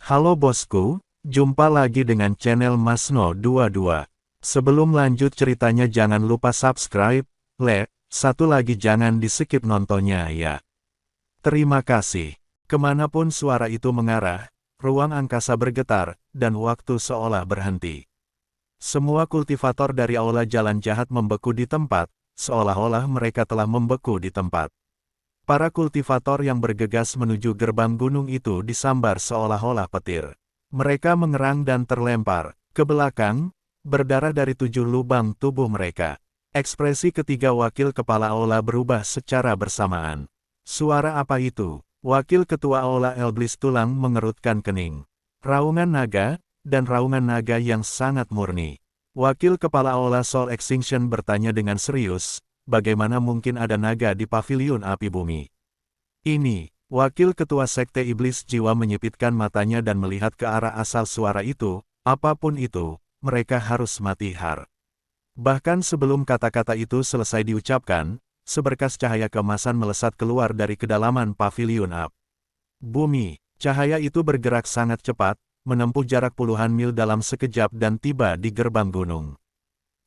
Halo bosku, jumpa lagi dengan channel Masno22. Sebelum lanjut ceritanya jangan lupa subscribe, like, satu lagi jangan di skip nontonnya ya. Terima kasih. Kemanapun suara itu mengarah, ruang angkasa bergetar, dan waktu seolah berhenti. Semua kultivator dari aula jalan jahat membeku di tempat, seolah-olah mereka telah membeku di tempat. Para kultivator yang bergegas menuju gerbang gunung itu disambar seolah-olah petir. Mereka mengerang dan terlempar ke belakang, berdarah dari 7 lubang tubuh mereka. Ekspresi ketiga wakil kepala aula berubah secara bersamaan. Suara apa itu? Wakil ketua aula Elblis Tulang mengerutkan kening. Raungan naga, dan raungan naga yang sangat murni. Wakil kepala aula Soul Extinction bertanya dengan serius, bagaimana mungkin ada naga di paviliun api bumi? Ini, wakil ketua sekte iblis jiwa menyipitkan matanya dan melihat ke arah asal suara itu, apapun itu, mereka harus mati har. Bahkan sebelum kata-kata itu selesai diucapkan, seberkas cahaya keemasan melesat keluar dari kedalaman paviliun api bumi. Cahaya itu bergerak sangat cepat, menempuh jarak puluhan mil dalam sekejap dan tiba di gerbang gunung.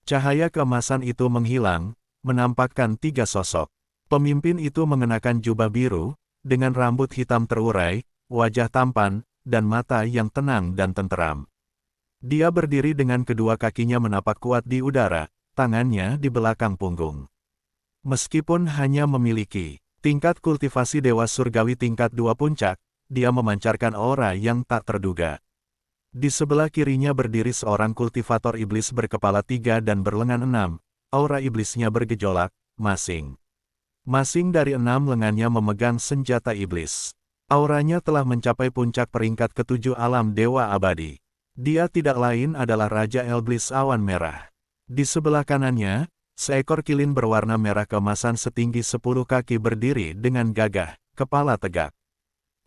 Cahaya keemasan itu menghilang, menampakkan 3 sosok. Pemimpin itu mengenakan jubah biru, dengan rambut hitam terurai, wajah tampan, dan mata yang tenang dan tenteram. Dia berdiri dengan kedua kakinya menapak kuat di udara, tangannya di belakang punggung. Meskipun hanya memiliki tingkat kultivasi dewa surgawi tingkat 2 puncak, dia memancarkan aura yang tak terduga. Di sebelah kirinya berdiri seorang kultivator iblis berkepala 3 dan berlengan 6, aura iblisnya bergejolak, masing dari 6 lengannya memegang senjata iblis. Auranya telah mencapai puncak peringkat ke-7 alam dewa abadi. Dia tidak lain adalah Raja Elblis Awan Merah. Di sebelah kanannya, seekor kilin berwarna merah keemasan setinggi 10 kaki berdiri dengan gagah, kepala tegak.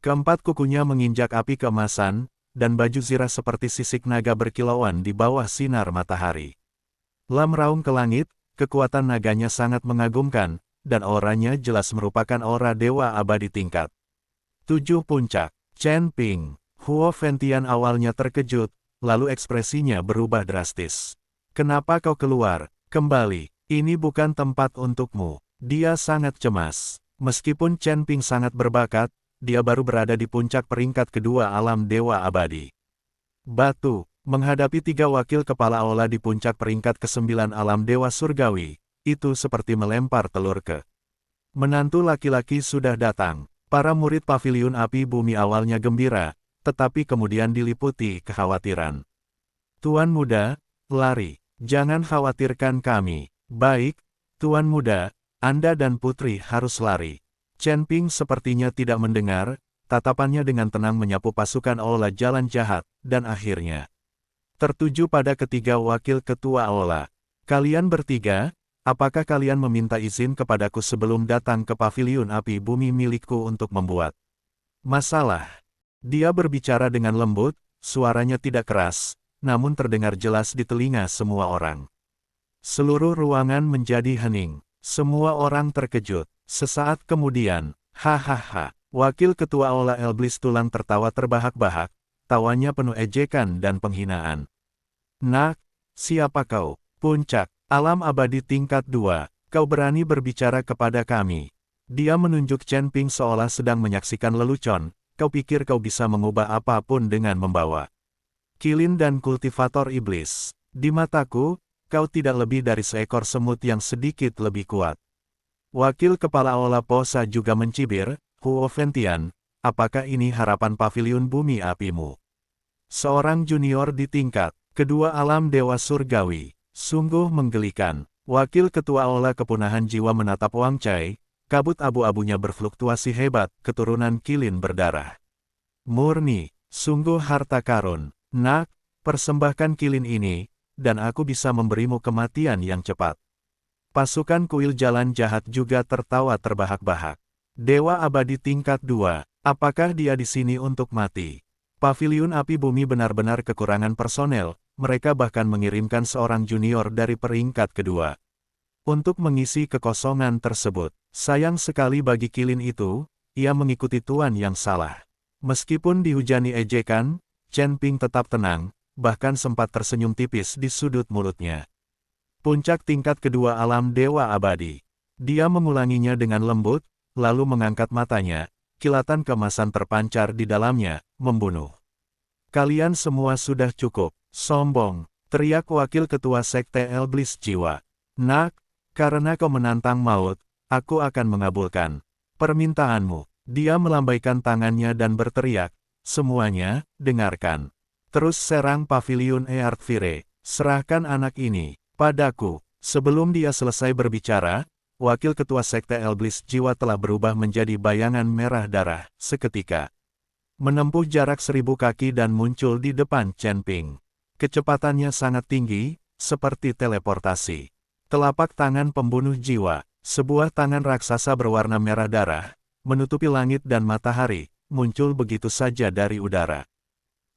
Keempat kukunya menginjak api keemasan, dan baju zirah seperti sisik naga berkilauan di bawah sinar matahari. Lam raung ke langit, kekuatan naganya sangat mengagumkan, dan auranya jelas merupakan aura dewa abadi tingkat 7 puncak. Chen Ping, Huo Ventian awalnya terkejut, lalu ekspresinya berubah drastis. Kenapa kau keluar? Kembali, ini bukan tempat untukmu. Dia sangat cemas. Meskipun Chen Ping sangat berbakat, dia baru berada di puncak peringkat kedua alam dewa abadi. Batu, menghadapi 3 wakil kepala aula di puncak peringkat ke-9 alam dewa surgawi, itu seperti melempar telur ke menantu laki-laki sudah datang. Para murid paviliun api bumi awalnya gembira, tetapi kemudian diliputi kekhawatiran. Tuan muda, lari, jangan khawatirkan kami. Baik, Tuan muda, Anda dan putri harus lari. Chen Ping sepertinya tidak mendengar, tatapannya dengan tenang menyapu pasukan aula jalan jahat, dan akhirnya tertuju pada ketiga wakil ketua aula. Kalian bertiga, apakah kalian meminta izin kepadaku sebelum datang ke paviliun api bumi milikku untuk membuat masalah? Dia berbicara dengan lembut, suaranya tidak keras, namun terdengar jelas di telinga semua orang. Seluruh ruangan menjadi hening. Semua orang terkejut. Sesaat kemudian, hahaha, wakil ketua aula Elblis Tulang tertawa terbahak-bahak, tawanya penuh ejekan dan penghinaan. Nak, siapa kau? Puncak alam abadi tingkat 2, kau berani berbicara kepada kami. Dia menunjuk Chen Ping seolah sedang menyaksikan lelucon, kau pikir kau bisa mengubah apapun dengan membawa kilin dan kultivator iblis. Di mataku, kau tidak lebih dari seekor semut yang sedikit lebih kuat. Wakil kepala aula Posa juga mencibir, Huo Ventian, apakah ini harapan paviliun bumi apimu? Seorang junior di tingkat kedua alam dewa surgawi. Sungguh menggelikan. Wakil ketua aula kepunahan jiwa menatap Wang Cai, kabut abu-abunya berfluktuasi hebat, keturunan kilin berdarah murni, sungguh harta karun. Nak, persembahkan kilin ini, dan aku bisa memberimu kematian yang cepat. Pasukan kuil jalan jahat juga tertawa terbahak-bahak. Dewa abadi tingkat 2, apakah dia di sini untuk mati? Paviliun api bumi benar-benar kekurangan personel. Mereka bahkan mengirimkan seorang junior dari peringkat kedua untuk mengisi kekosongan tersebut. Sayang sekali bagi kilin itu, ia mengikuti tuan yang salah. Meskipun dihujani ejekan, Chen Ping tetap tenang, bahkan sempat tersenyum tipis di sudut mulutnya. Puncak tingkat kedua alam Dewa Abadi. Dia mengulanginya dengan lembut, lalu mengangkat matanya, kilatan keemasan terpancar di dalamnya, membunuh. Kalian semua sudah cukup, sombong, teriak wakil ketua sekte Iblis Jiwa. Nak, karena kau menantang maut, aku akan mengabulkan permintaanmu. Dia melambaikan tangannya dan berteriak, semuanya, dengarkan. Terus serang paviliun Earthfire, serahkan anak ini padaku. Sebelum dia selesai berbicara, wakil ketua sekte Iblis Jiwa telah berubah menjadi bayangan merah darah, seketika. Menempuh jarak 1000 kaki dan muncul di depan Chen Ping. Kecepatannya sangat tinggi, seperti teleportasi. Telapak tangan pembunuh jiwa, sebuah tangan raksasa berwarna merah darah, menutupi langit dan matahari, muncul begitu saja dari udara.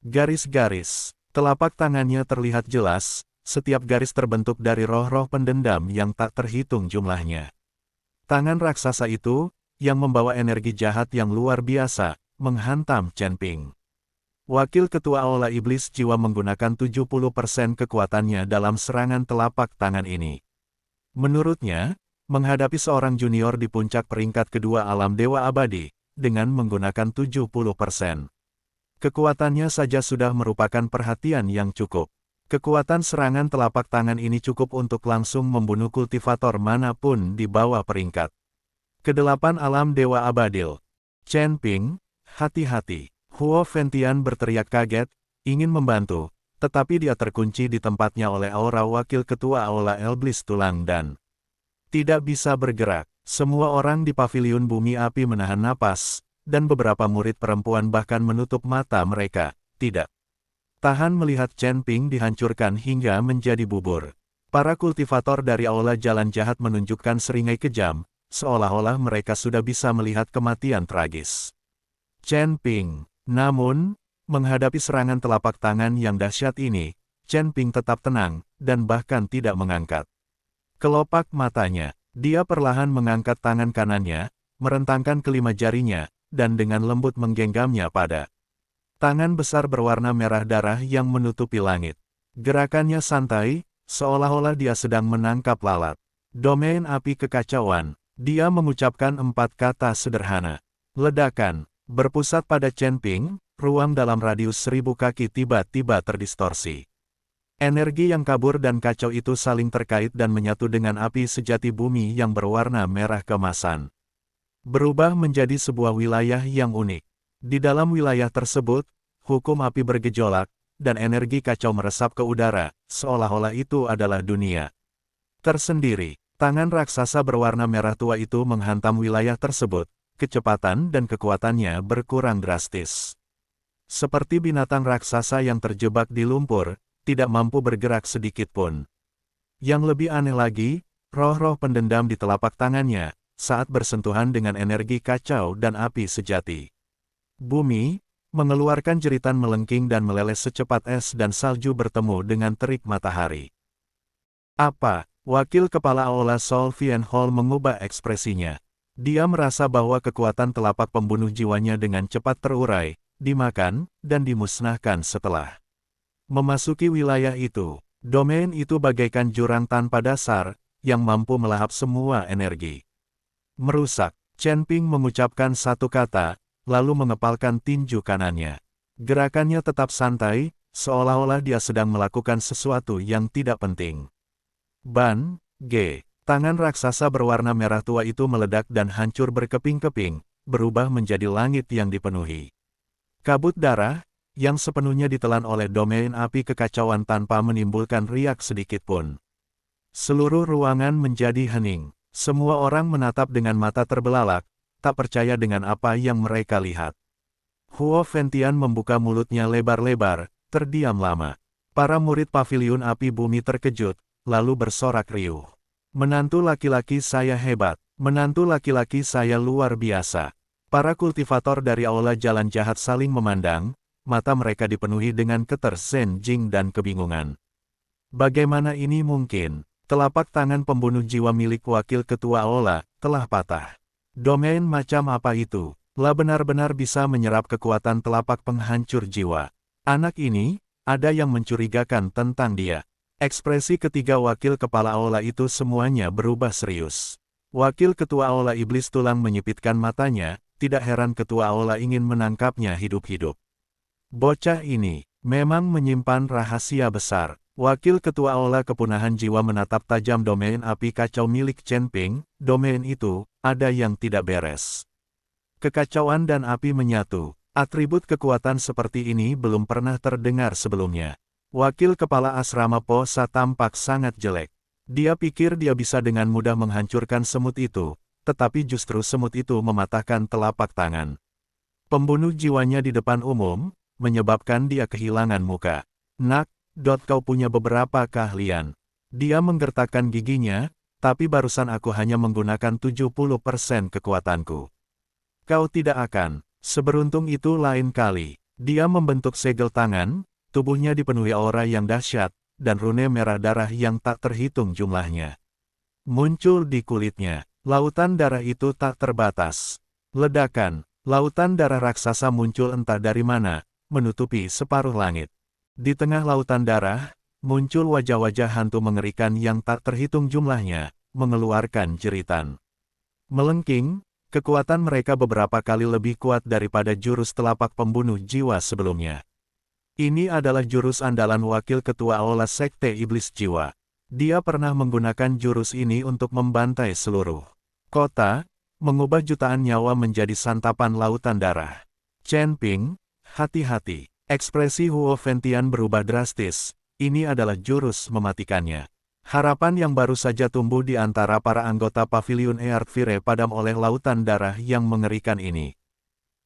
Garis-garis, telapak tangannya terlihat jelas, setiap garis terbentuk dari roh-roh pendendam yang tak terhitung jumlahnya. Tangan raksasa itu, yang membawa energi jahat yang luar biasa, menghantam Chen Ping. Wakil ketua Aula Iblis Jiwa menggunakan 70% kekuatannya dalam serangan telapak tangan ini. Menurutnya, menghadapi seorang junior di puncak peringkat kedua alam Dewa Abadi, dengan menggunakan 70%. Kekuatannya saja sudah merupakan perhatian yang cukup. Kekuatan serangan telapak tangan ini cukup untuk langsung membunuh kultivator manapun di bawah peringkat kedelapan alam Dewa Abadil. Chen Ping, hati-hati. Huo Fengtian berteriak kaget, ingin membantu, tetapi dia terkunci di tempatnya oleh aura wakil ketua Aula Iblis Tulang dan tidak bisa bergerak. Semua orang di paviliun bumi api menahan napas, dan beberapa murid perempuan bahkan menutup mata mereka, tidak tahan melihat Chen Ping dihancurkan hingga menjadi bubur. Para kultivator dari Aula Jalan Jahat menunjukkan seringai kejam, seolah-olah mereka sudah bisa melihat kematian tragis Chen Ping. Namun, menghadapi serangan telapak tangan yang dahsyat ini, Chen Ping tetap tenang, dan bahkan tidak mengangkat kelopak matanya. Dia perlahan mengangkat tangan kanannya, merentangkan kelima jarinya, dan dengan lembut menggenggamnya pada tangan besar berwarna merah darah yang menutupi langit. Gerakannya santai, seolah-olah dia sedang menangkap lalat. Domain api kekacauan. Dia mengucapkan 4 kata sederhana. Ledakan. Berpusat pada Chen Ping, ruang dalam radius 1000 kaki tiba-tiba terdistorsi. Energi yang kabur dan kacau itu saling terkait dan menyatu dengan api sejati bumi yang berwarna merah keemasan. Berubah menjadi sebuah wilayah yang unik. Di dalam wilayah tersebut, hukum api bergejolak, dan energi kacau meresap ke udara, seolah-olah itu adalah dunia tersendiri. Tangan raksasa berwarna merah tua itu menghantam wilayah tersebut, kecepatan dan kekuatannya berkurang drastis. Seperti binatang raksasa yang terjebak di lumpur, tidak mampu bergerak sedikit pun. Yang lebih aneh lagi, roh-roh pendendam di telapak tangannya, saat bersentuhan dengan energi kacau dan api sejati. Bumi, mengeluarkan jeritan melengking dan meleleh secepat es dan salju bertemu dengan terik matahari. Apa? Wakil kepala Aula Sol Vien Hall mengubah ekspresinya. Dia merasa bahwa kekuatan telapak pembunuh jiwanya dengan cepat terurai, dimakan, dan dimusnahkan setelah memasuki wilayah itu. Domain itu bagaikan jurang tanpa dasar, yang mampu melahap semua energi. Merusak. Chen Ping mengucapkan satu kata, lalu mengepalkan tinju kanannya. Gerakannya tetap santai, seolah-olah dia sedang melakukan sesuatu yang tidak penting. Ban, G. Tangan raksasa berwarna merah tua itu meledak dan hancur berkeping-keping, berubah menjadi langit yang dipenuhi kabut darah, yang sepenuhnya ditelan oleh domain api kekacauan tanpa menimbulkan riak sedikit pun. Seluruh ruangan menjadi hening. Semua orang menatap dengan mata terbelalak, tak percaya dengan apa yang mereka lihat. Huo Fengtian membuka mulutnya lebar-lebar, terdiam lama. Para murid paviliun api bumi terkejut, lalu bersorak riuh. Menantu laki-laki saya hebat, menantu laki-laki saya luar biasa. Para kultivator dari Aula Jalan Jahat saling memandang, mata mereka dipenuhi dengan ketersenjing dan kebingungan. Bagaimana ini mungkin? Telapak tangan pembunuh jiwa milik wakil ketua Aula telah patah. Domain macam apa itu? La benar-benar bisa menyerap kekuatan telapak penghancur jiwa. Anak ini, ada yang mencurigakan tentang dia. Ekspresi ketiga wakil kepala aula itu semuanya berubah serius. Wakil ketua aula iblis tulang menyipitkan matanya, tidak heran ketua aula ingin menangkapnya hidup-hidup. Bocah ini, memang menyimpan rahasia besar. Wakil ketua aula kepunahan jiwa menatap tajam domain api kacau milik Chen Ping. Domain itu, ada yang tidak beres. Kekacauan dan api menyatu. Atribut kekuatan seperti ini belum pernah terdengar sebelumnya. Wakil kepala asrama Posa tampak sangat jelek. Dia pikir dia bisa dengan mudah menghancurkan semut itu, tetapi justru semut itu mematahkan telapak tangan. Pembunuh jiwanya di depan umum, menyebabkan dia kehilangan muka. Nak, kau punya beberapa keahlian. Dia menggertakkan giginya, tapi barusan aku hanya menggunakan 70% kekuatanku. Kau tidak akan. Seberuntung itu lain kali. Dia membentuk segel tangan, tubuhnya dipenuhi aura yang dahsyat, dan rune merah darah yang tak terhitung jumlahnya. Muncul di kulitnya. Lautan darah itu tak terbatas. Ledakan. Lautan darah raksasa muncul entah dari mana, menutupi separuh langit. Di tengah lautan darah, muncul wajah-wajah hantu mengerikan yang tak terhitung jumlahnya, mengeluarkan jeritan. Melengking, kekuatan mereka beberapa kali lebih kuat daripada jurus telapak pembunuh jiwa sebelumnya. Ini adalah jurus andalan wakil ketua aula sekte iblis jiwa. Dia pernah menggunakan jurus ini untuk membantai seluruh kota, mengubah jutaan nyawa menjadi santapan lautan darah. Chen Ping, hati-hati. Ekspresi Huo Ventian berubah drastis. Ini adalah jurus mematikannya. Harapan yang baru saja tumbuh di antara para anggota Paviliun Earthfire padam oleh lautan darah yang mengerikan ini.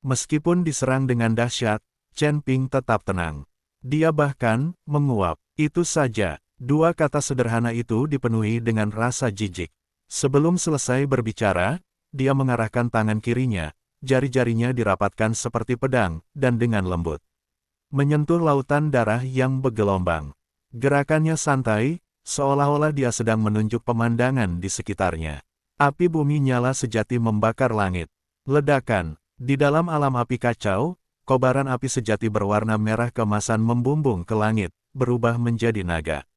Meskipun diserang dengan dahsyat, Chen Ping tetap tenang. Dia bahkan menguap. Itu saja, dua kata sederhana itu dipenuhi dengan rasa jijik. Sebelum selesai berbicara, dia mengarahkan tangan kirinya, jari-jarinya dirapatkan seperti pedang, dan dengan lembut menyentuh lautan darah yang bergelombang. Gerakannya santai, seolah-olah dia sedang menunjuk pemandangan di sekitarnya. Api bumi nyala sejati membakar langit. Ledakan. Di dalam alam api kacau, kobaran api sejati berwarna merah keemasan membumbung ke langit, berubah menjadi naga.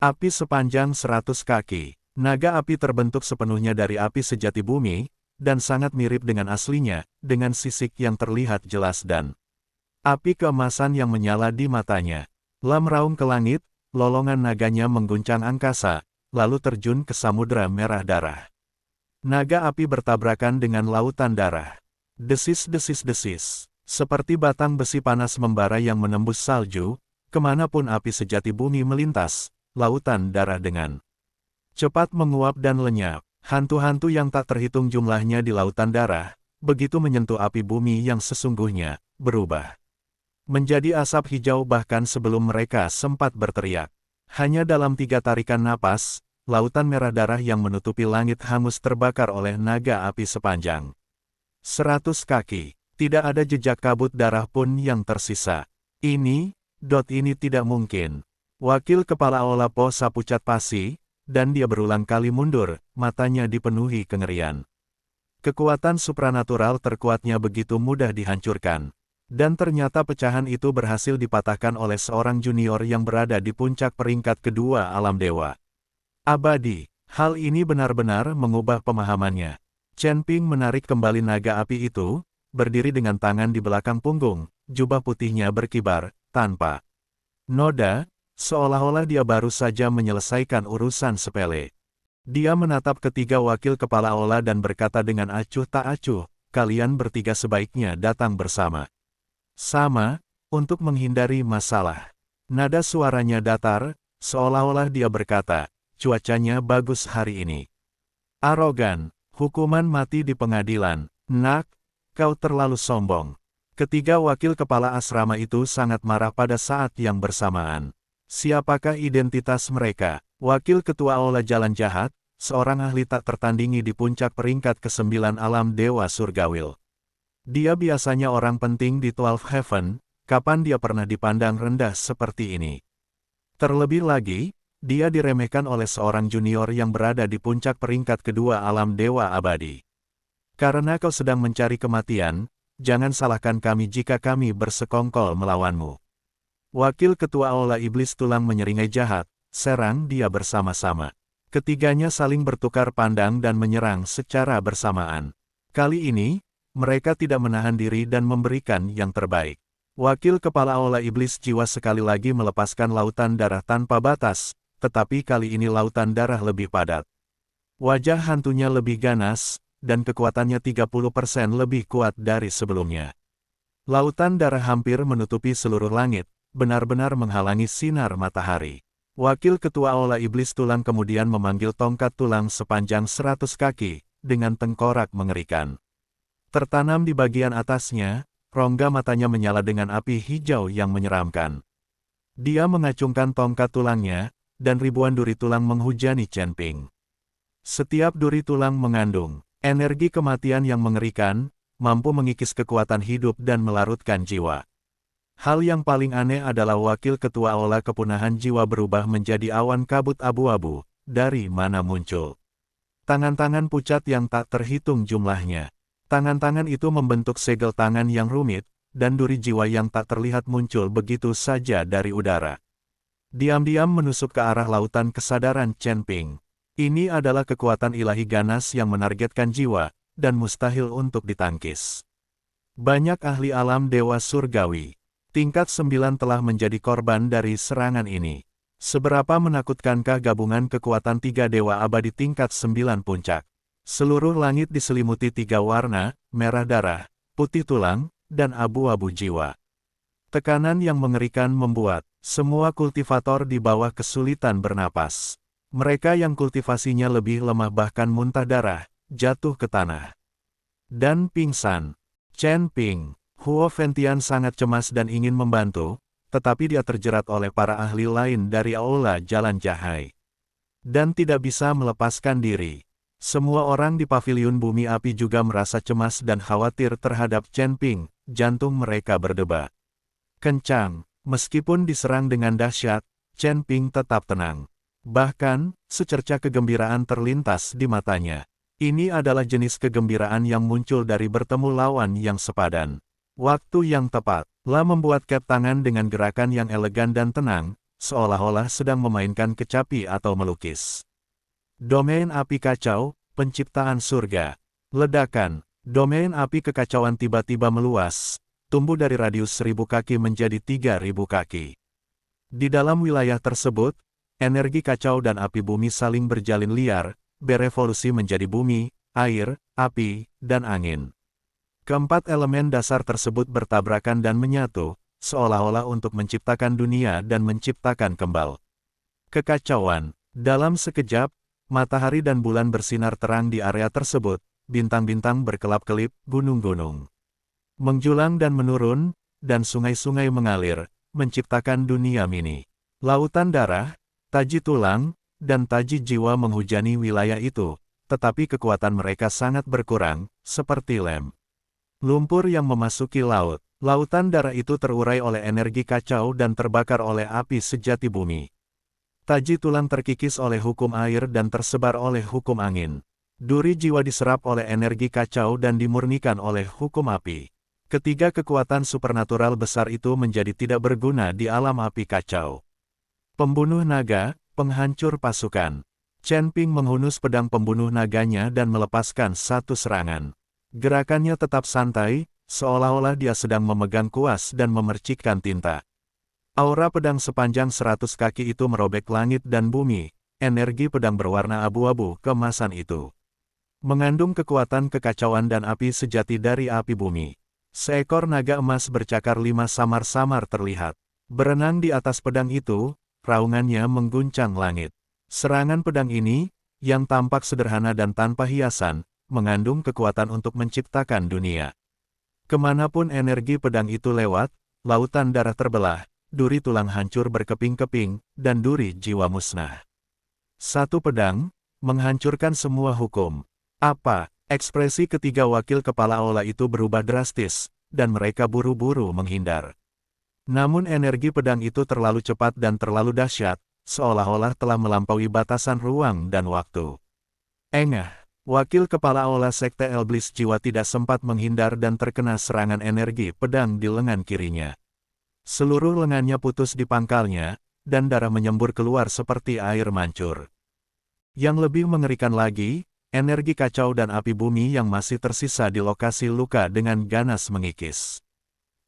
Api sepanjang 100 kaki. Naga api terbentuk sepenuhnya dari api sejati bumi, dan sangat mirip dengan aslinya, dengan sisik yang terlihat jelas dan api keemasan yang menyala di matanya. Meraung ke langit, lolongan naganya mengguncang angkasa, lalu terjun ke samudera merah darah. Naga api bertabrakan dengan lautan darah. Desis-desis-desis. Seperti batang besi panas membara yang menembus salju, kemanapun api sejati bumi melintas, lautan darah dengan cepat menguap dan lenyap. Hantu-hantu yang tak terhitung jumlahnya di lautan darah, begitu menyentuh api bumi yang sesungguhnya, berubah menjadi asap hijau bahkan sebelum mereka sempat berteriak. Hanya dalam 3 tarikan napas, lautan merah darah yang menutupi langit hangus terbakar oleh naga api sepanjang 100 kaki. Tidak ada jejak kabut darah pun yang tersisa. Ini tidak mungkin. Wakil kepala aula Posa pucat pasi, dan dia berulang kali mundur, matanya dipenuhi kengerian. Kekuatan supranatural terkuatnya begitu mudah dihancurkan. Dan ternyata pecahan itu berhasil dipatahkan oleh seorang junior yang berada di puncak peringkat kedua alam dewa abadi. Hal ini benar-benar mengubah pemahamannya. Chen Ping menarik kembali naga api itu, berdiri dengan tangan di belakang punggung, jubah putihnya berkibar, tanpa noda, seolah-olah dia baru saja menyelesaikan urusan sepele. Dia menatap ketiga wakil kepala aula dan berkata dengan acuh tak acuh, kalian bertiga sebaiknya datang bersama. Sama, untuk menghindari masalah. Nada suaranya datar, seolah-olah dia berkata, cuacanya bagus hari ini. Arogan, hukuman mati di pengadilan. Nak, kau terlalu sombong. Ketiga wakil kepala asrama itu sangat marah pada saat yang bersamaan. Siapakah identitas mereka? Wakil ketua aula jalan jahat, seorang ahli tak tertandingi di puncak peringkat ke-9 alam dewa surgawil. Dia biasanya orang penting di 12 Heaven, kapan dia pernah dipandang rendah seperti ini? Terlebih lagi, dia diremehkan oleh seorang junior yang berada di puncak peringkat kedua alam dewa abadi. Karena kau sedang mencari kematian, jangan salahkan kami jika kami bersekongkol melawanmu. Wakil Ketua Aula Iblis Tulang menyeringai jahat, serang dia bersama-sama. Ketiganya saling bertukar pandang dan menyerang secara bersamaan. Kali ini, mereka tidak menahan diri dan memberikan yang terbaik. Wakil Kepala Aula Iblis Jiwa sekali lagi melepaskan lautan darah tanpa batas, tetapi kali ini lautan darah lebih padat. Wajah hantunya lebih ganas, dan kekuatannya 30% lebih kuat dari sebelumnya. Lautan darah hampir menutupi seluruh langit, benar-benar menghalangi sinar matahari. Wakil Ketua Aula Iblis Tulang kemudian memanggil tongkat tulang sepanjang 100 kaki, dengan tengkorak mengerikan. Tertanam di bagian atasnya, rongga matanya menyala dengan api hijau yang menyeramkan. Dia mengacungkan tongkat tulangnya, dan ribuan duri tulang menghujani Chen Ping. Setiap duri tulang mengandung energi kematian yang mengerikan, mampu mengikis kekuatan hidup dan melarutkan jiwa. Hal yang paling aneh adalah Wakil Ketua Aula Kepunahan Jiwa berubah menjadi awan kabut abu-abu, dari mana muncul. Tangan-tangan pucat yang tak terhitung jumlahnya. Tangan-tangan itu membentuk segel tangan yang rumit, dan duri jiwa yang tak terlihat muncul begitu saja dari udara. Diam-diam menusuk ke arah lautan kesadaran Chen Ping. Ini adalah kekuatan ilahi ganas yang menargetkan jiwa, dan mustahil untuk ditangkis. Banyak ahli alam dewa surgawi tingkat 9 telah menjadi korban dari serangan ini. Seberapa menakutkankah gabungan kekuatan 3 dewa abadi tingkat 9 puncak? Seluruh langit diselimuti 3 warna, merah darah, putih tulang, dan abu-abu jiwa. Tekanan yang mengerikan membuat semua kultivator di bawah kesulitan bernapas. Mereka yang kultivasinya lebih lemah bahkan muntah darah, jatuh ke tanah. Dan pingsan. Chen Ping, Huo Ventian sangat cemas dan ingin membantu, tetapi dia terjerat oleh para ahli lain dari Aula Jalan Jahai. Dan tidak bisa melepaskan diri. Semua orang di paviliun bumi api juga merasa cemas dan khawatir terhadap Chen Ping, jantung mereka berdebar kencang. Meskipun diserang dengan dahsyat, Chen Ping tetap tenang. Bahkan, secerca kegembiraan terlintas di matanya. Ini adalah jenis kegembiraan yang muncul dari bertemu lawan yang sepadan. Waktu yang tepat, La membuat kep tangan dengan gerakan yang elegan dan tenang, seolah-olah sedang memainkan kecapi atau melukis. Domain api kacau, penciptaan surga. Ledakan, domain api kekacauan tiba-tiba meluas, tumbuh dari radius 1000 kaki menjadi 3000 kaki. Di dalam wilayah tersebut, energi kacau dan api bumi saling berjalin liar, berevolusi menjadi bumi, air, api, dan angin. Keempat elemen dasar tersebut bertabrakan dan menyatu, seolah-olah untuk menciptakan dunia dan menciptakan kembal. Kekacauan. Dalam sekejap, matahari dan bulan bersinar terang di area tersebut, bintang-bintang berkelap-kelip, gunung-gunung menjulang dan menurun, dan sungai-sungai mengalir, menciptakan dunia mini. Lautan darah, taji tulang, dan taji jiwa menghujani wilayah itu, tetapi kekuatan mereka sangat berkurang, seperti lem. Lumpur yang memasuki laut. Lautan darah itu terurai oleh energi kacau dan terbakar oleh api sejati bumi. Taji tulang terkikis oleh hukum air dan tersebar oleh hukum angin. Duri jiwa diserap oleh energi kacau dan dimurnikan oleh hukum api. Ketiga kekuatan supernatural besar itu menjadi tidak berguna di alam api kacau. Pembunuh naga, penghancur pasukan. Chen Ping menghunus pedang pembunuh naganya dan melepaskan satu serangan. Gerakannya tetap santai, seolah-olah dia sedang memegang kuas dan memercikkan tinta. Aura pedang sepanjang 100 kaki itu merobek langit dan bumi, energi pedang berwarna abu-abu kemasan itu mengandung kekuatan kekacauan dan api sejati dari api bumi. Seekor naga emas bercakar 5 samar-samar terlihat. Berenang di atas pedang itu, raungannya mengguncang langit. Serangan pedang ini, yang tampak sederhana dan tanpa hiasan, mengandung kekuatan untuk menciptakan dunia. Kemanapun energi pedang itu lewat, lautan darah terbelah, duri tulang hancur berkeping-keping, dan duri jiwa musnah. Satu pedang, menghancurkan semua hukum. Apa? Ekspresi ketiga wakil kepala aula itu berubah drastis, dan mereka buru-buru menghindar. Namun energi pedang itu terlalu cepat dan terlalu dahsyat, seolah-olah telah melampaui batasan ruang dan waktu. Engah! Wakil Kepala Aula Sekte Iblis Jiwa tidak sempat menghindar dan terkena serangan energi pedang di lengan kirinya. Seluruh lengannya putus di pangkalnya, dan darah menyembur keluar seperti air mancur. Yang lebih mengerikan lagi, energi kacau dan api bumi yang masih tersisa di lokasi luka dengan ganas mengikis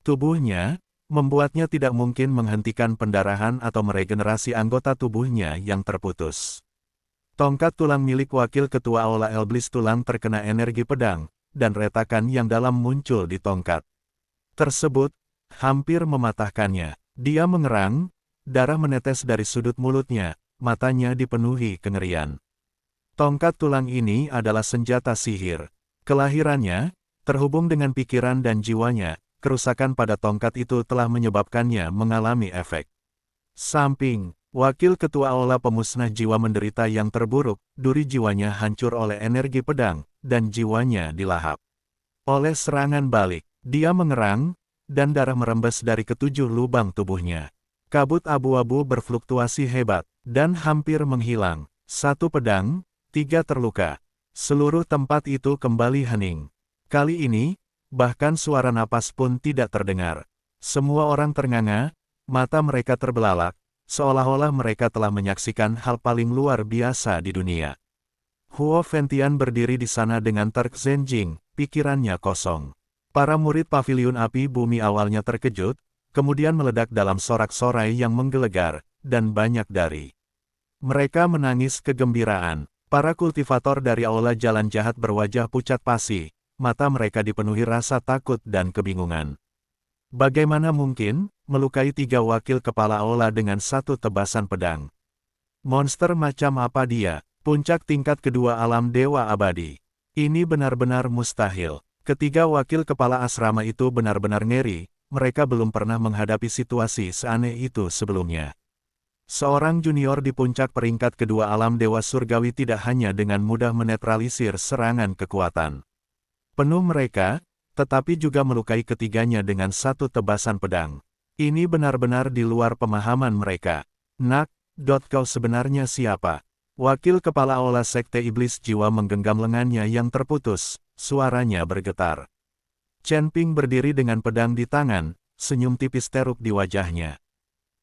tubuhnya, membuatnya tidak mungkin menghentikan pendarahan atau meregenerasi anggota tubuhnya yang terputus. Tongkat tulang milik Wakil Ketua Aula Iblis Tulang terkena energi pedang, dan retakan yang dalam muncul di tongkat tersebut, hampir mematahkannya. Dia mengerang, darah menetes dari sudut mulutnya, matanya dipenuhi kengerian. Tongkat tulang ini adalah senjata sihir. Kelahirannya, terhubung dengan pikiran dan jiwanya, kerusakan pada tongkat itu telah menyebabkannya mengalami efek samping. Wakil Ketua Aula Pemusnah Jiwa menderita yang terburuk, duri jiwanya hancur oleh energi pedang, dan jiwanya dilahap oleh serangan balik. Dia mengerang, dan darah merembes dari ketujuh lubang tubuhnya. Kabut abu-abu berfluktuasi hebat, dan hampir menghilang. 1 pedang, 3 terluka. Seluruh tempat itu kembali hening. Kali ini, bahkan suara napas pun tidak terdengar. Semua orang ternganga, mata mereka terbelalak, seolah-olah mereka telah menyaksikan hal paling luar biasa di dunia. Huo Fengtian berdiri di sana dengan terksenjing, pikirannya kosong. Para murid Paviliun Api Bumi awalnya terkejut, kemudian meledak dalam sorak-sorai yang menggelegar, dan banyak dari mereka menangis kegembiraan. Para kultivator dari Aula Jalan Jahat berwajah pucat pasi, mata mereka dipenuhi rasa takut dan kebingungan. Bagaimana mungkin melukai 3 wakil kepala aula dengan 1 tebasan pedang? Monster macam apa dia? Puncak tingkat kedua alam dewa abadi. Ini benar-benar mustahil. Ketiga wakil kepala asrama itu benar-benar ngeri, mereka belum pernah menghadapi situasi seaneh itu sebelumnya. Seorang junior di puncak peringkat kedua alam dewa surgawi tidak hanya dengan mudah menetralisir serangan kekuatan penuh mereka, tetapi juga melukai ketiganya dengan 1 tebasan pedang. Ini benar-benar di luar pemahaman mereka. Nak, kau sebenarnya siapa? Wakil Kepala Aula Sekte Iblis Jiwa menggenggam lengannya yang terputus, suaranya bergetar. Chen Ping berdiri dengan pedang di tangan, senyum tipis teruk di wajahnya.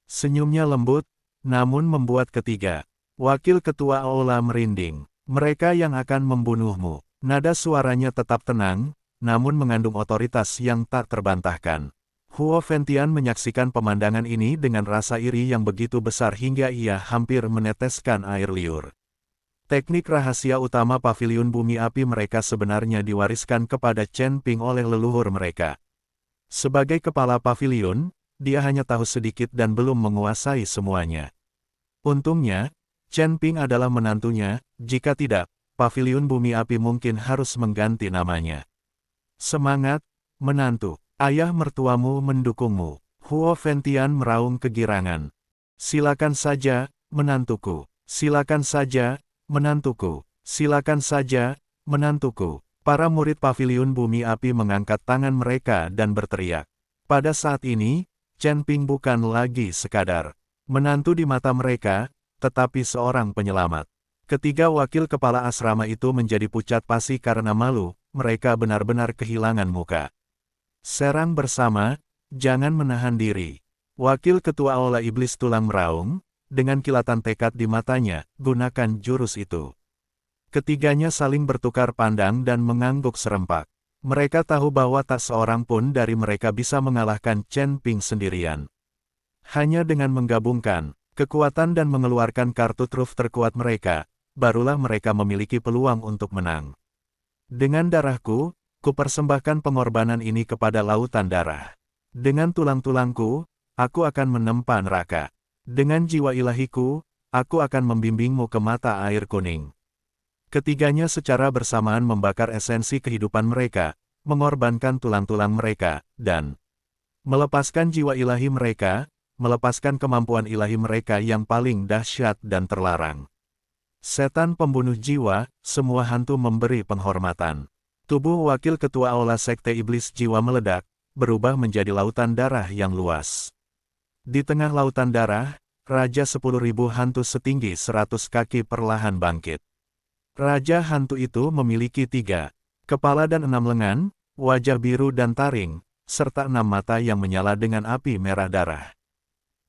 Senyumnya lembut, namun membuat ketiga wakil ketua aula merinding. Mereka yang akan membunuhmu. Nada suaranya tetap tenang, namun mengandung otoritas yang tak terbantahkan. Huo Fengtian menyaksikan pemandangan ini dengan rasa iri yang begitu besar hingga ia hampir meneteskan air liur. Teknik rahasia utama Paviliun Bumi Api mereka sebenarnya diwariskan kepada Chen Ping oleh leluhur mereka. Sebagai kepala paviliun, dia hanya tahu sedikit dan belum menguasai semuanya. Untungnya, Chen Ping adalah menantunya, jika tidak, Paviliun Bumi Api mungkin harus mengganti namanya. Semangat, menantu, ayah mertuamu mendukungmu. Huo Fengtian meraung kegirangan. Silakan saja, menantuku. Silakan saja, menantuku. Silakan saja, menantuku. Para murid Paviliun Bumi Api mengangkat tangan mereka dan berteriak. Pada saat ini, Chen Ping bukan lagi sekadar menantu di mata mereka, tetapi seorang penyelamat. Ketiga wakil kepala asrama itu menjadi pucat pasi karena malu, mereka benar-benar kehilangan muka. Serang bersama, jangan menahan diri. Wakil ketua aula iblis tulang meraung, dengan kilatan tekad di matanya, gunakan jurus itu. Ketiganya saling bertukar pandang dan mengangguk serempak. Mereka tahu bahwa tak seorang pun dari mereka bisa mengalahkan Chen Ping sendirian. Hanya dengan menggabungkan kekuatan dan mengeluarkan kartu truf terkuat mereka, barulah mereka memiliki peluang untuk menang. Dengan darahku, kupersembahkan pengorbanan ini kepada lautan darah. Dengan tulang-tulangku, aku akan menempa neraka. Dengan jiwa ilahiku, aku akan membimbingmu ke mata air kuning. Ketiganya secara bersamaan membakar esensi kehidupan mereka, mengorbankan tulang-tulang mereka, dan melepaskan jiwa ilahi mereka, melepaskan kemampuan ilahi mereka yang paling dahsyat dan terlarang. Setan pembunuh jiwa, semua hantu memberi penghormatan. Tubuh wakil ketua aula sekte iblis jiwa meledak, berubah menjadi lautan darah yang luas. Di tengah lautan darah, Raja 10.000 hantu setinggi 100 kaki perlahan bangkit. Raja hantu itu memiliki 3 kepala dan 6 lengan, wajah biru dan taring, serta 6 mata yang menyala dengan api merah darah.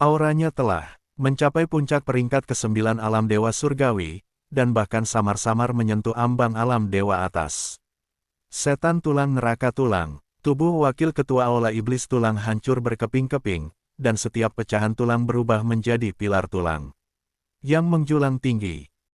Auranya telah mencapai puncak peringkat ke-9 alam dewa surgawi, dan bahkan samar-samar menyentuh ambang alam dewa atas. Setan tulang neraka tulang, tubuh wakil ketua aula iblis tulang hancur berkeping-keping, dan setiap pecahan tulang berubah menjadi pilar tulang yang menjulang tinggi.